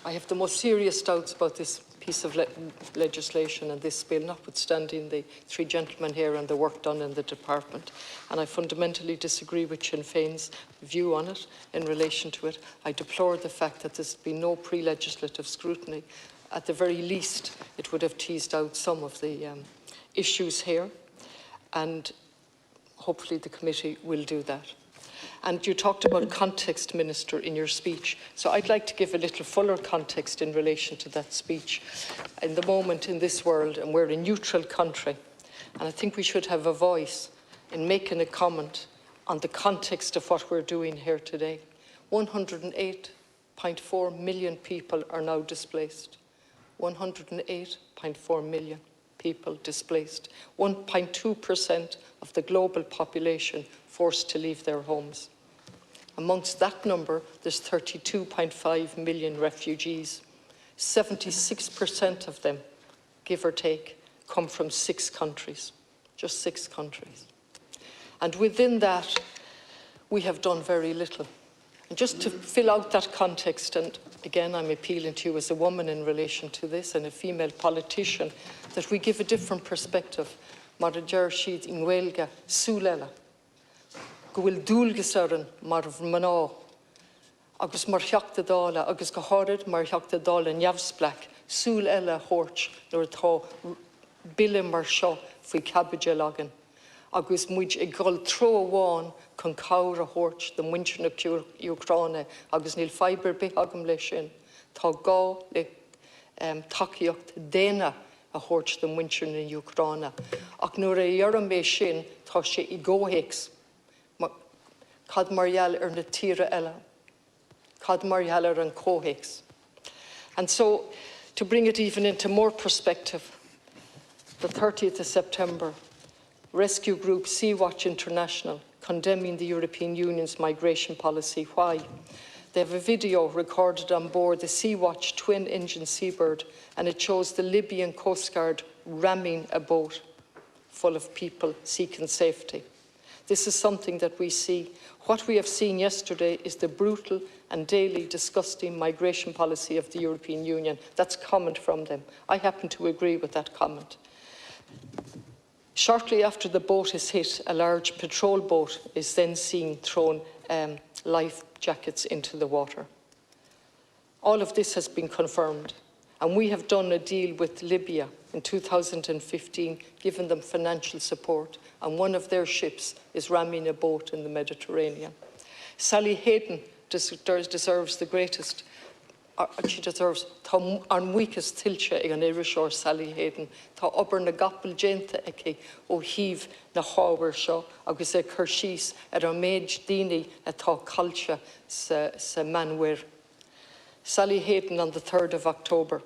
I have the most serious doubts about this piece of legislation and this bill, notwithstanding the three gentlemen here and the work done in the department. And I fundamentally disagree with Sinn Féin's view on it in relation to it. I deplore the fact that there's been no pre-legislative scrutiny. At the very least, it would have teased out some of the issues here, and hopefully the committee will do that. And you talked about context, Minister, in your speech. So I'd like to give a little fuller context in relation to that speech. In the moment in this world, and we're a neutral country, and I think we should have a voice in making a comment on the context of what we're doing here today. 108.4 million people are now displaced. 108.4 million people displaced. 1.2% of the global population forced to leave their homes. Amongst that number, there's 32.5 million refugees. 76% of them, give or take, come from 6 countries, just 6 countries. And within that, we have done very little. And just to fill out that context, and again, I'm appealing to you as a woman in relation to this and a female politician, that we give a different perspective. Mar a deir siad in Gaeilge súil go bhfuil dúlgas aran mar mná, agus mar theachtadála, agus go háirid mar theachtadála neamhsplach, súil eile thabhairt nuair atá mBille mar seo faoi cabbage lagan. Agus muid ag gol tro amháin chun cabhair a thabhairt den muintir na Ucráine, agus níl fibre bith agam lei sin. Tá gá le tacaíocht déine a thabhairt den muintir na Ucráine. Ach nuair a dhearm mé sin, tá sé I ggóthaics. Cad margheall ar na tíre eile. Cad margheall ar an cóthaics. And so, to bring it even into more perspective, the 30th of September, rescue group Sea-Watch International condemning the European Union's migration policy. Why? They have a video recorded on board the Sea-Watch twin-engine Seabird, and it shows the Libyan Coast Guard ramming a boat full of people seeking safety. This is something that we see. What we have seen yesterday is the brutal and daily disgusting migration policy of the European Union. That's comment from them. I happen to agree with that comment. Shortly after the boat is hit, a large patrol boat is then seen throwing life jackets into the water. All of this has been confirmed, and we have done a deal with Libya in 2015, giving them financial support, and one of their ships is ramming a boat in the Mediterranean. Sally Hayden deserves the greatest, she deserves an weakest tilche ag an Irish Sally Hayden. Tá obair na gapal dénta aici ó híomh na hábhair seo agus é chuirsís ar an méid daoine atá caillte sa manhuir. Sally Hayden on the 3rd of October.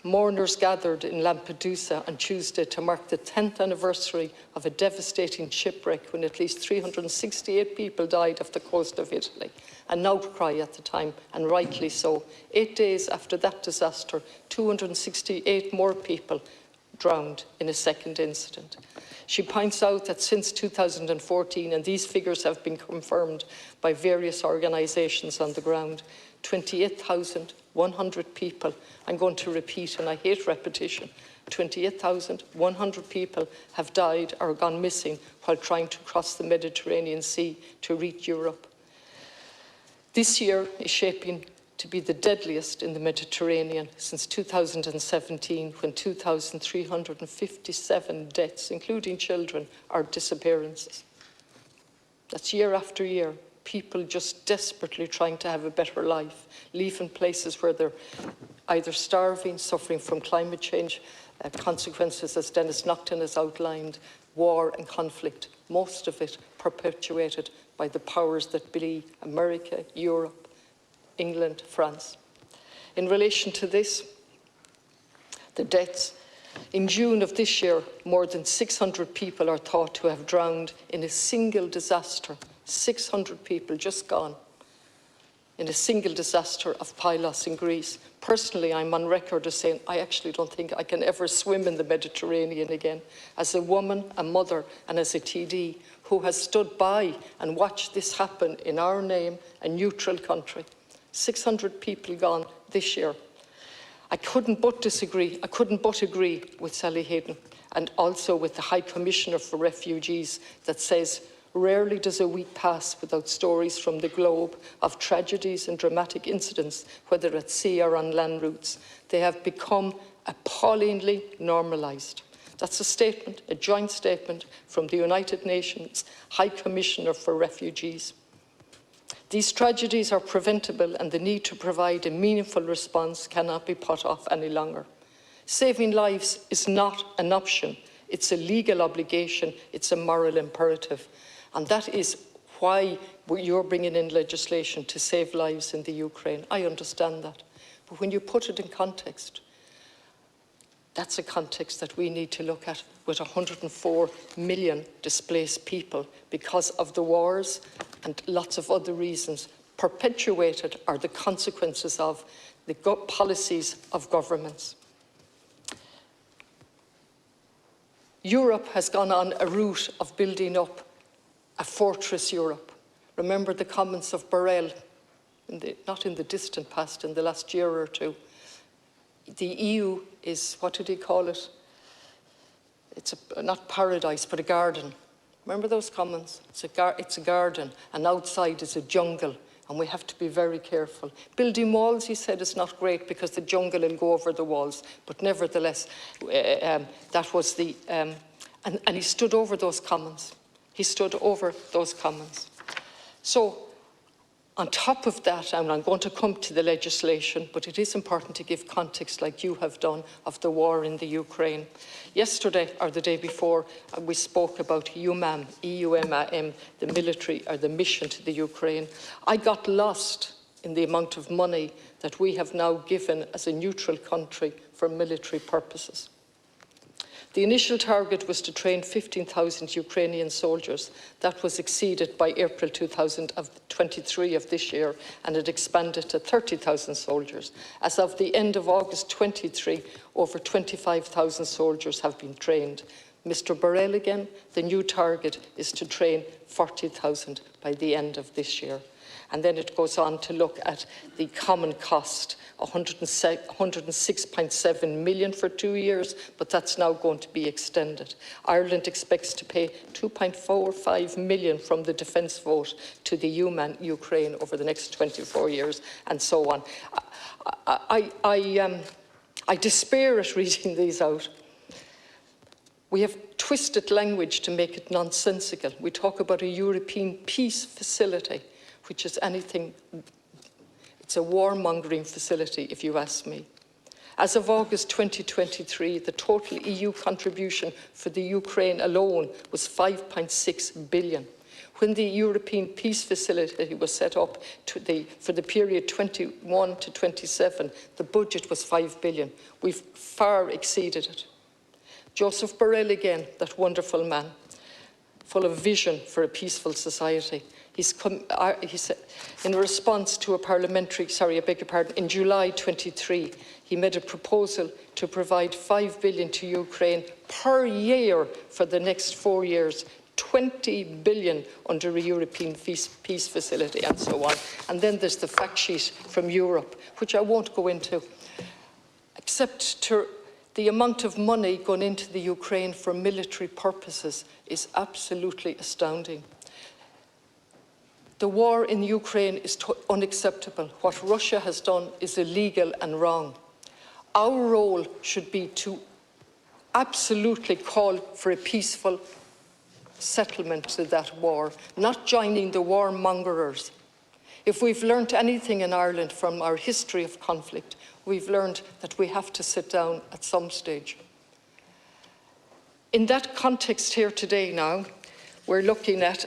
Mourners gathered in Lampedusa on Tuesday to mark the 10th anniversary of a devastating shipwreck when at least 368 people died off the coast of Italy. An outcry at the time, and rightly so. 8 days after that disaster, 268 more people drowned in a second incident. She points out that since 2014, and these figures have been confirmed by various organisations on the ground, 28,100 people, I'm going to repeat, and I hate repetition, 28,100 people have died or gone missing while trying to cross the Mediterranean Sea to reach Europe. This year is shaping to be the deadliest in the Mediterranean since 2017, when 2,357 deaths, including children, are disappearances. That's year after year. People just desperately trying to have a better life, leaving places where they're either starving, suffering from climate change consequences, as Dennis Naughton has outlined, war and conflict, most of it perpetuated by the powers that be, America, Europe, England, France. In relation to this, the deaths, in June of this year, more than 600 people are thought to have drowned in a single disaster. 600 people just gone in a single disaster of Pylos in Greece. Personally, I'm on record as saying I actually don't think I can ever swim in the Mediterranean again. As a woman, a mother, and as a TD who has stood by and watched this happen in our name, a neutral country. 600 people gone this year. I couldn't but disagree, I couldn't but agree with Sally Hayden and also with the High Commissioner for Refugees that says, rarely does a week pass without stories from the globe of tragedies and dramatic incidents, whether at sea or on land routes. They have become appallingly normalised. That's a statement, a joint statement from the United Nations High Commissioner for Refugees. These tragedies are preventable and the need to provide a meaningful response cannot be put off any longer. Saving lives is not an option. It's a legal obligation. It's a moral imperative. And that is why you're bringing in legislation to save lives in the Ukraine. I understand that. But when you put it in context, that's a context that we need to look at with 104 million displaced people because of the wars and lots of other reasons perpetuated are the consequences of the policies of governments. Europe has gone on a route of building up a fortress Europe. Remember the comments of Borrell, not in the distant past, in the last year or two. The EU is, what did he call it? It's not paradise, but a garden. Remember those comments? It's a garden, and outside is a jungle, and we have to be very careful. Building walls, he said, is not great because the jungle will go over the walls, but nevertheless, that was the... and he stood over those comments. He stood over those comments. So, on top of that, and I'm going to come to the legislation, but it is important to give context, like you have done, of the war in the Ukraine. Yesterday, or the day before, we spoke about EUMAM, EUMAM, the military, or the mission to the Ukraine. I got lost in the amount of money that we have now given as a neutral country for military purposes. The initial target was to train 15,000 Ukrainian soldiers. That was exceeded by April 2023 of this year, and it expanded to 30,000 soldiers. As of the end of August 23, over 25,000 soldiers have been trained. Mr. Borrell again, the new target is to train 40,000 by the end of this year. And then it goes on to look at the common cost, 106.7 million for 2 years, but that's now going to be extended. Ireland expects to pay 2.45 million from the defence vote to the UMAN Ukraine over the next 24 years, and so on. I despair at reading these out. We have twisted language to make it nonsensical. We talk about a European peace facility, which is anything, it's a warmongering facility, if you ask me. As of August 2023, the total EU contribution for the Ukraine alone was 5.6 billion. When the European Peace Facility was set up for the period 21 to 27, the budget was 5 billion. We've far exceeded it. Joseph Borrell again, that wonderful man, full of vision for a peaceful society. He said, in response to a parliamentary, in July 23, he made a proposal to provide 5 billion to Ukraine per year for the next 4 years, 20 billion under a European peace facility and so on. And then there's the fact sheet from Europe, which I won't go into, except to the amount of money going into the Ukraine for military purposes is absolutely astounding. The war in Ukraine is unacceptable. What Russia has done is illegal and wrong. Our role should be to absolutely call for a peaceful settlement to that war, not joining the warmongers. If we've learnt anything in Ireland from our history of conflict, we've learned that we have to sit down at some stage. In that context here today now, we're looking at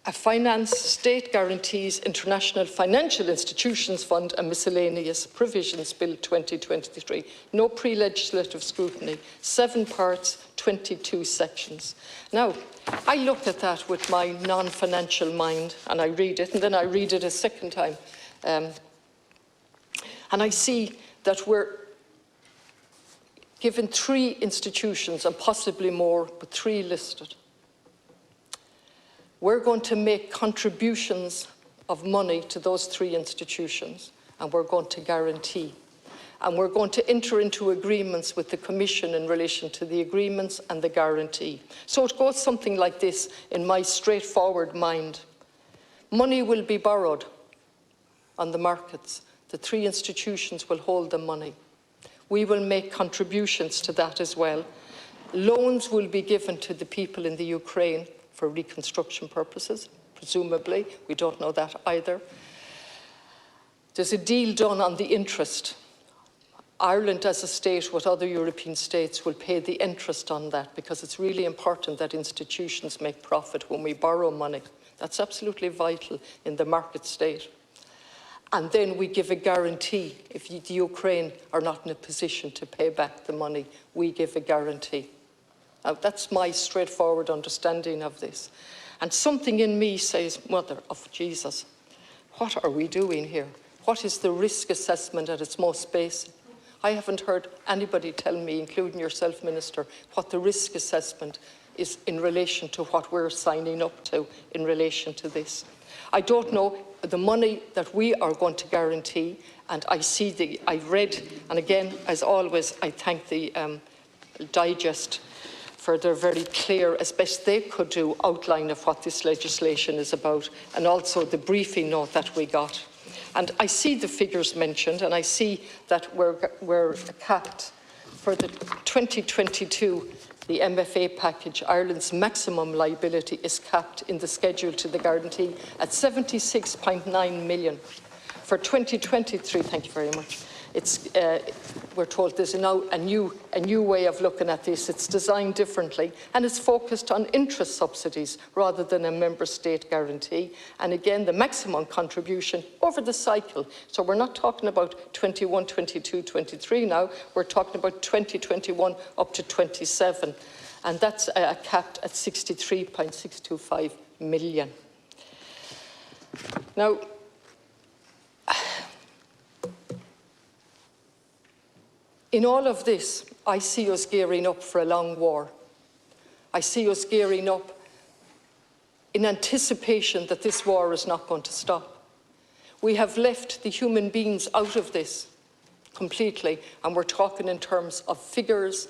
a finance, state guarantees, international financial institutions fund and miscellaneous provisions bill 2023. No pre-legislative scrutiny, 7 parts, 22 sections. Now, I look at that with my non-financial mind and I read it, and then I read it a second time. And I see that we're given 3 institutions and possibly more, but 3 listed. We're going to make contributions of money to those three institutions, and we're going to guarantee. And we're going to enter into agreements with the Commission in relation to the agreements and the guarantee. So it goes something like this in my straightforward mind. Money will be borrowed on the markets. The three institutions will hold the money. We will make contributions to that as well. Loans will be given to the people in the Ukraine for reconstruction purposes, presumably. We don't know that either. There's a deal done on the interest. Ireland as a state with other European states will pay the interest on that, because it's really important that institutions make profit when we borrow money. That's absolutely vital in the market state. And then we give a guarantee. If the Ukraine are not in a position to pay back the money, we give a guarantee. Now, that's my straightforward understanding of this. And something in me says, Mother of Jesus, what are we doing here? What is the risk assessment at its most basic? I haven't heard anybody tell me, including yourself, Minister, what the risk assessment is in relation to what we're signing up to in relation to this. I don't know the money that we are going to guarantee, and I read, and again, as always, I thank the Digest for their very clear, as best they could do, outline of what this legislation is about, and also the briefing note that we got. And I see the figures mentioned, and I see that we're capped for the 2022, the MFA package. Ireland's maximum liability is capped in the schedule to the guarantee at 76.9 million. For 2023, thank you very much, we're told there's now a new way of looking at this. It's designed differently, and it's focused on interest subsidies rather than a member state guarantee. And again, the maximum contribution over the cycle. So we're not talking about 21, 22, 23 now. We're talking about 2021 up to 27. And that's capped at 63.625 million. Now, in all of this, I see us gearing up for a long war. I see us gearing up in anticipation that this war is not going to stop. We have left the human beings out of this completely, and we're talking in terms of figures,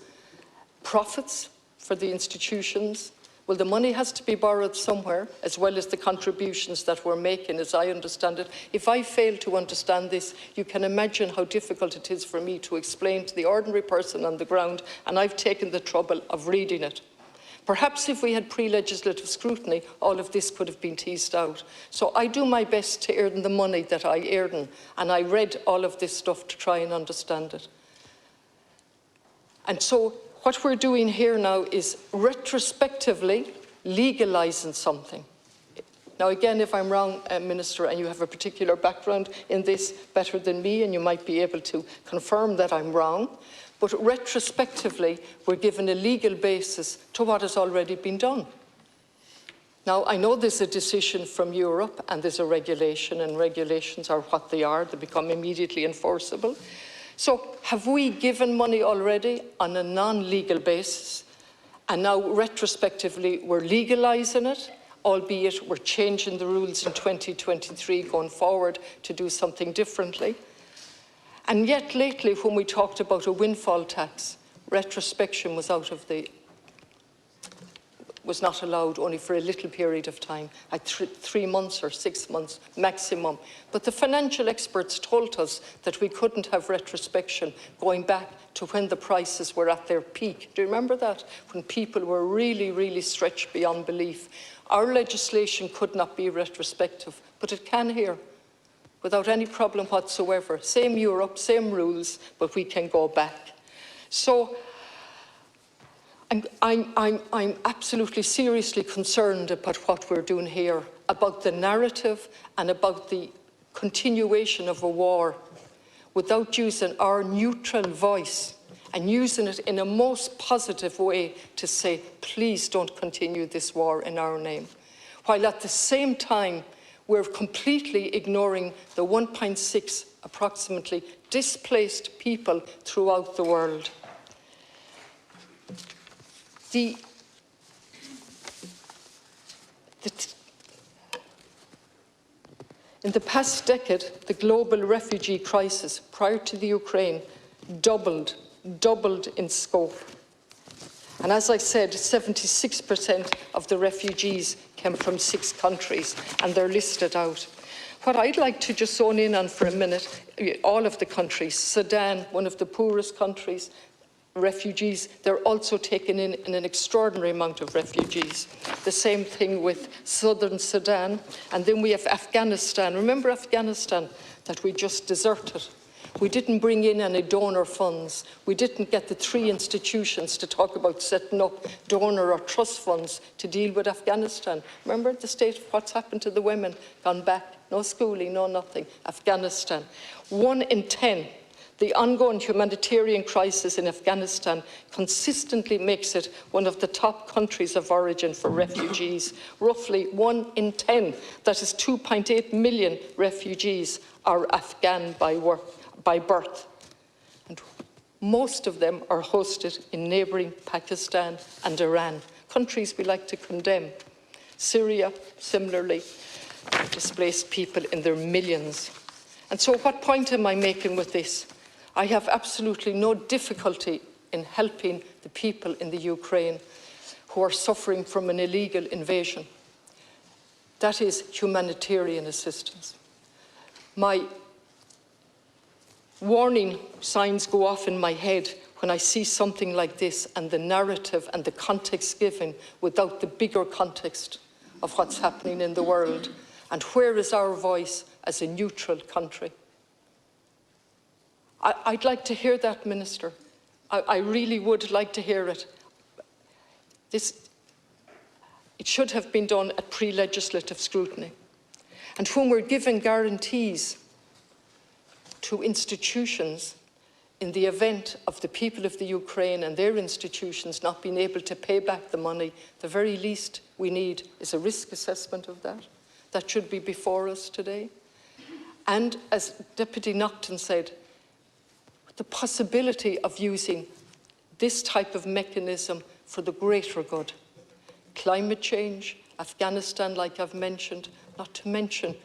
profits for the institutions. Well, the money has to be borrowed somewhere, as well as the contributions that we're making, as I understand it. If I fail to understand this, you can imagine how difficult it is for me to explain to the ordinary person on the ground, and I've taken the trouble of reading it. Perhaps if we had pre-legislative scrutiny, all of this could have been teased out. So I do my best to earn the money that I earn, and I read all of this stuff to try and understand it. And so what we're doing here now is retrospectively legalising something. Now again, if I'm wrong, Minister, and you have a particular background in this better than me, and you might be able to confirm that I'm wrong, but retrospectively, we're given a legal basis to what has already been done. Now, I know there's a decision from Europe, and there's a regulation, and regulations are what they are. They become immediately enforceable. So have we given money already on a non-legal basis, and now retrospectively we're legalising it, albeit we're changing the rules in 2023 going forward to do something differently? And yet lately, when we talked about a windfall tax, retrospection was was not allowed, only for a little period of time, like 3 months or 6 months maximum. But the financial experts told us that we couldn't have retrospection going back to when the prices were at their peak. Do you remember that? When people were really, really stretched beyond belief. Our legislation could not be retrospective, but it can here, without any problem whatsoever. Same Europe, same rules, but we can go back. So I'm absolutely seriously concerned about what we're doing here, about the narrative and about the continuation of a war, without using our neutral voice and using it in a most positive way to say, please don't continue this war in our name. While at the same time, we're completely ignoring the 1.6 approximately displaced people throughout the world. In the past decade, the global refugee crisis prior to the Ukraine doubled in scope. And as I said, 76% of the refugees came from 6 countries, and they're listed out. What I'd like to just zone in on for a minute, all of the countries, Sudan, one of the poorest countries, refugees, they're also taking in an extraordinary amount of refugees. The same thing with southern Sudan. And then we have Afghanistan. Remember Afghanistan that we just deserted? We didn't bring in any donor funds. We didn't get the 3 institutions to talk about setting up donor or trust funds to deal with Afghanistan. Remember the state of what's happened to the women? Gone back, no schooling, no nothing. Afghanistan. 1 in 10. The ongoing humanitarian crisis in Afghanistan consistently makes it one of the top countries of origin for refugees. Roughly 1 in 10, that is 2.8 million refugees, are Afghan by birth. And most of them are hosted in neighbouring Pakistan and Iran, countries we like to condemn. Syria, similarly, displaced people in their millions. And so what point am I making with this? I have absolutely no difficulty in helping the people in the Ukraine who are suffering from an illegal invasion. That is humanitarian assistance. My warning signs go off in my head when I see something like this and the narrative and the context given without the bigger context of what's happening in the world. And where is our voice as a neutral country? I'd like to hear that, Minister. I really would like to hear it. It should have been done at pre-legislative scrutiny. And when we're giving guarantees to institutions in the event of the people of the Ukraine and their institutions not being able to pay back the money, the very least we need is a risk assessment of that. That should be before us today. And as Deputy Naughton said, the possibility of using this type of mechanism for the greater good. Climate change, Afghanistan, like I've mentioned, not to mention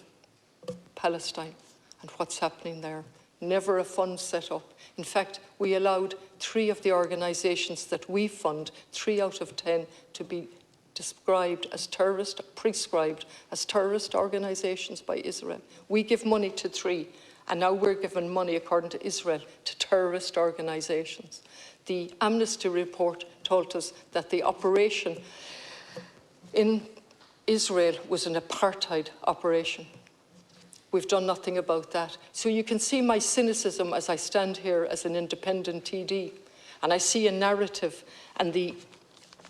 Palestine and what's happening there. Never a fund set up. In fact, we allowed 3 of the organisations that we fund, 3 out of 10, to be prescribed as terrorist organisations by Israel. We give money to 3. And now we're giving money, according to Israel, to terrorist organisations. The Amnesty report told us that the operation in Israel was an apartheid operation. We've done nothing about that. So you can see my cynicism as I stand here as an independent TD, and I see a narrative and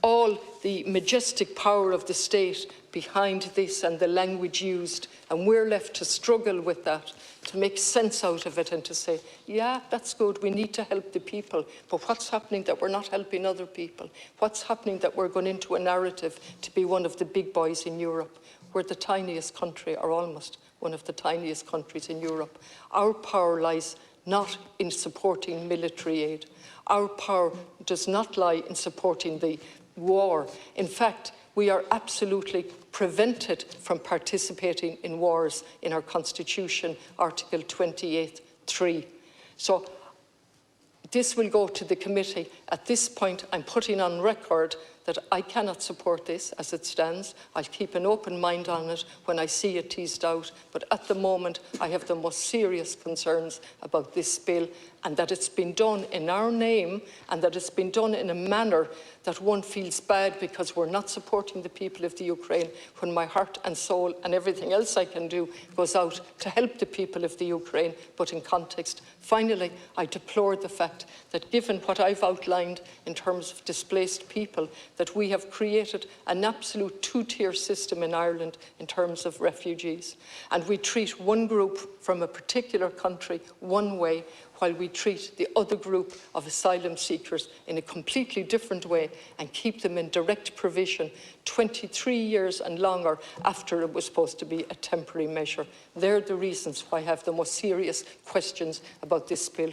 all the majestic power of the state behind this and the language used, and we're left to struggle with that, to make sense out of it and to say, yeah, that's good, we need to help the people, but what's happening that we're not helping other people? What's happening that we're going into a narrative to be one of the big boys in Europe? We're the tiniest country, or almost one of the tiniest countries in Europe. Our power lies not in supporting military aid. Our power does not lie in supporting the war. In fact, we are absolutely prevented from participating in wars in our Constitution, Article 28(3). So this will go to the committee. At this point, I'm putting on record that I cannot support this as it stands. I'll keep an open mind on it when I see it teased out. But at the moment, I have the most serious concerns about this bill, and that it's been done in our name and that it's been done in a manner that one feels bad because we're not supporting the people of the Ukraine, when my heart and soul and everything else I can do goes out to help the people of the Ukraine, but in context. Finally, I deplore the fact that given what I've outlined in terms of displaced people, that we have created an absolute 2-tier system in Ireland in terms of refugees. And we treat one group from a particular country one way, while we treat the other group of asylum seekers in a completely different way and keep them in direct provision 23 years and longer after it was supposed to be a temporary measure. They're the reasons why I have the most serious questions about this bill.